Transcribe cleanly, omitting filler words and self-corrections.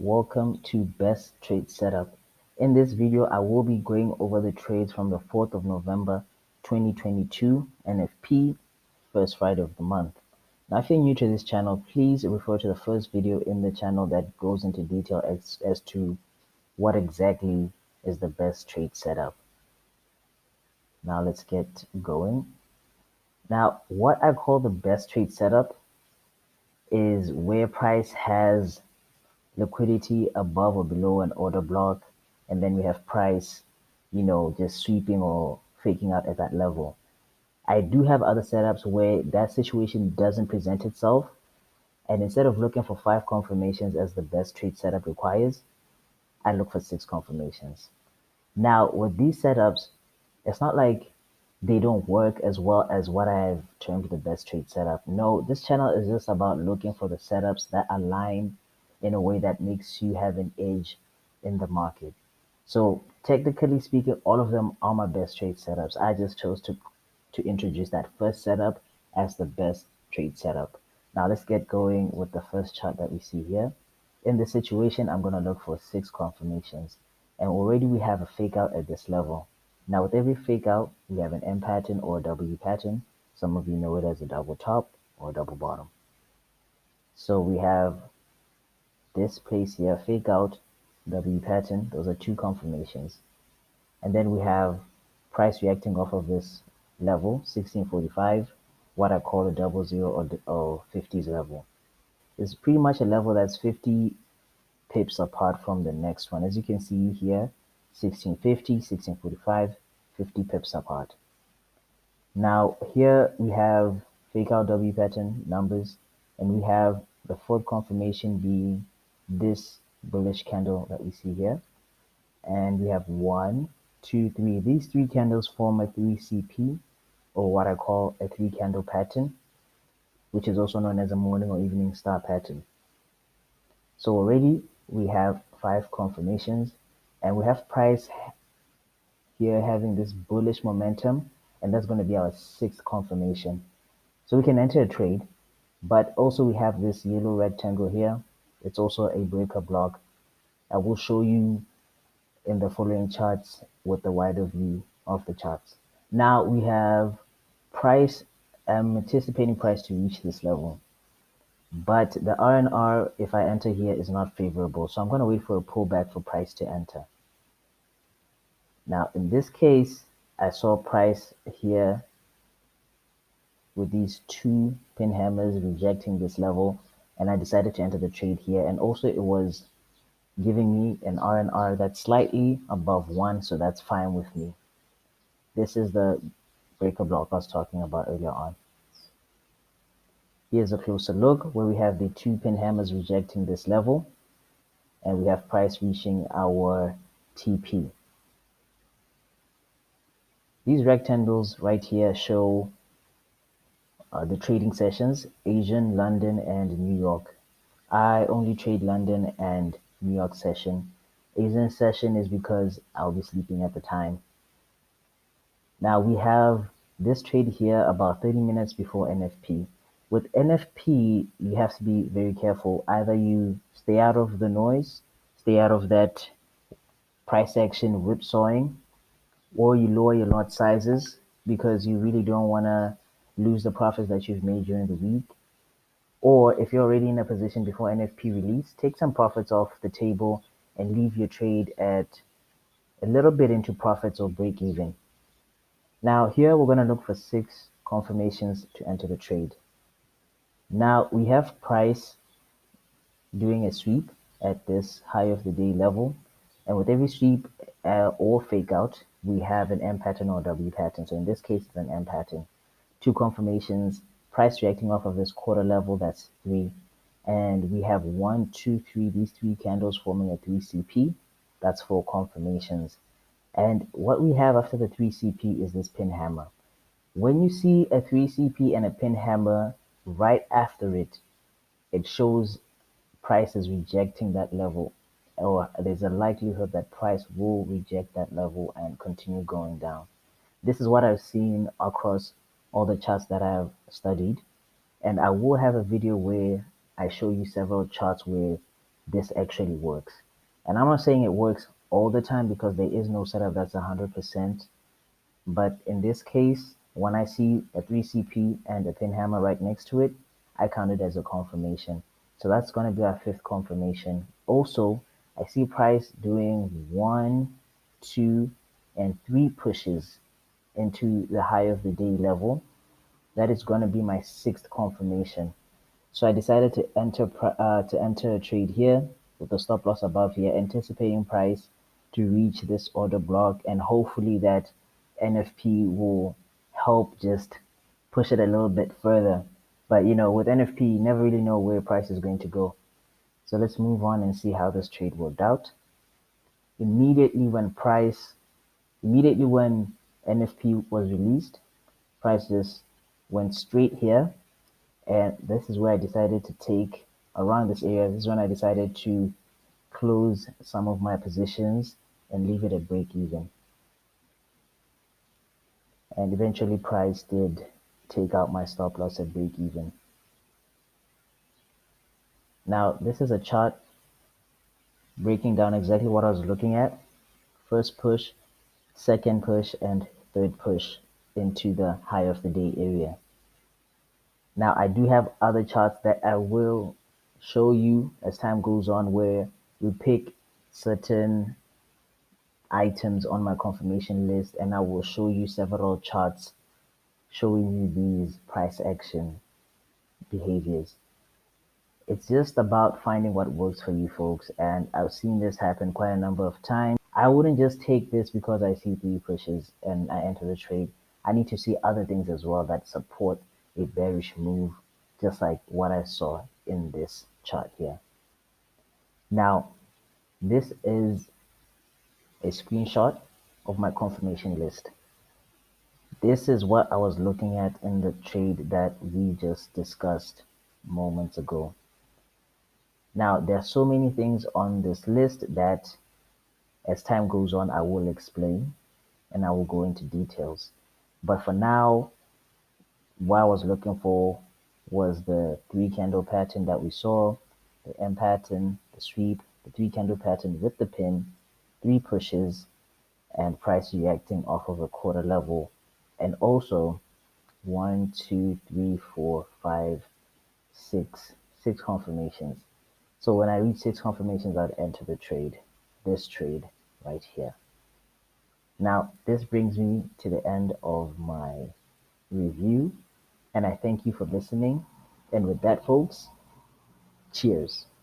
welcome to Best Trade Setup. In this video, I will be going over the trades from the 4th of November 2022 NFP, first Friday of the month. Now, if you're new to this channel, please refer to the first video in the channel that goes into detail as to what exactly is the best trade setup. Now, let's get going. Now, what I call the best trade setup is where price has liquidity above or below an order block, and then we have price, just sweeping or faking out at that level. I do have other setups where that situation doesn't present itself, and instead of looking for 5 confirmations as the best trade setup requires, I look for 6 confirmations. Now, with these setups, it's not like they don't work as well as what I've termed the best trade setup. No, this channel is just about looking for the setups that align in a way that makes you have an edge in the market. So technically speaking, all of them are my best trade setups. I just chose to introduce that first setup as the best trade setup. Now let's get going with the first chart that we see here. In this situation, I'm going to look for 6 confirmations. And already we have a fake out at this level. Now with every fake out, we have an M pattern or a W pattern. Some of you know it as a double top or a double bottom. So we have this place here, fake out, W pattern. Those are 2 confirmations. And then we have price reacting off of this level, 1645, what I call a double zero or 50s level. It's pretty much a level that's 50 pips apart from the next one. As you can see here, 1650, 1645, 50 pips apart. Now here we have fake out W pattern numbers, and we have the fourth confirmation being this bullish candle that we see here. And we have 1, 2, 3. These 3 candles form a 3CP, or what I call a 3 candle pattern, which is also known as a morning or evening star pattern. So already we have 5 confirmations, and we have price here having this bullish momentum, and that's going to be our 6th confirmation. So we can enter a trade, but also we have this yellow rectangle here. It's also a breaker block. I will show you in the following charts with the wider view of the charts. Now we have price. I'm anticipating price to reach this level, but the R&R, if I enter here, is not favorable. So I'm going to wait for a pullback for price to enter. Now, in this case, I saw price here with these 2 pin hammers rejecting this level, and I decided to enter the trade here. And also it was giving me an R&R that's slightly above 1, so that's fine with me. This is the breaker block I was talking about earlier on. Here's a closer look where we have the 2 pin hammers rejecting this level, and we have price reaching our TP. These rectangles right here show the trading sessions, Asian, London, and New York. I only trade London and New York session. Asian session is because I'll be sleeping at the time. Now we have this trade here about 30 minutes before NFP. With NFP, you have to be very careful. Either you stay out of the noise, stay out of that price action whipsawing, or you lower your lot sizes because you really don't want to lose the profits that you've made during the week. Or if you're already in a position before NFP release, take some profits off the table and leave your trade at a little bit into profits or break even. Now here we're going to look for 6 confirmations to enter the trade. Now we have price doing a sweep at this high of the day level, and with every sweep or fake out, we have an M pattern or W pattern. So in this case, it's an M pattern. 2 confirmations, price reacting off of this quarter level, that's 3. And we have 1, 2, 3, these 3 candles forming a 3CP. That's 4 confirmations. And what we have after the 3CP is this pin hammer. When you see a 3CP and a pin hammer right after it, it shows price is rejecting that level, or there's a likelihood that price will reject that level and continue going down. This is what I've seen across all the charts that I've studied, and I will have a video where I show you several charts where this actually works. And I'm not saying it works all the time because there is no setup that's 100%. But in this case, when I see a 3CP and a pin hammer right next to it, I count it as a confirmation. So that's going to be our fifth confirmation. Also, I see price doing one, two, and three pushes into the high of the day level. That is going to be my sixth confirmation. So I decided to enter a trade here with the stop loss above here, anticipating price to reach this order block, and hopefully that NFP will help just push it a little bit further. But with NFP, you never really know where price is going to go. So let's move on and see how this trade worked out. Immediately when NFP was released, price just went straight here, and this is where I decided to take around this area. This is when I decided to close some of my positions and leave it at break even. And eventually price did take out my stop loss at break even. Now this is a chart breaking down exactly what I was looking at. First push, second push, and third push into the high of the day area. Now I do have other charts that I will show you as time goes on, where we pick certain items on my confirmation list, and I will show you several charts showing you these price action behaviors. It's just about finding what works for you folks, and I've seen this happen quite a number of times. I wouldn't just take this because I see three pushes and I enter the trade. I need to see other things as well that support a bearish move, just like what I saw in this chart here. Now, this is a screenshot of my confirmation list. This is what I was looking at in the trade that we just discussed moments ago. Now, there are so many things on this list that as time goes on, I will explain and I will go into details. But for now, what I was looking for was the three candle pattern that we saw, the M pattern, the sweep, the three candle pattern with the pin, three pushes, and price reacting off of a quarter level, and also one, two, three, four, five, six confirmations. So when I reach six confirmations, I'd enter the trade, this trade right here. Now, this brings me to the end of my review, and I thank you for listening. And with that, folks, cheers.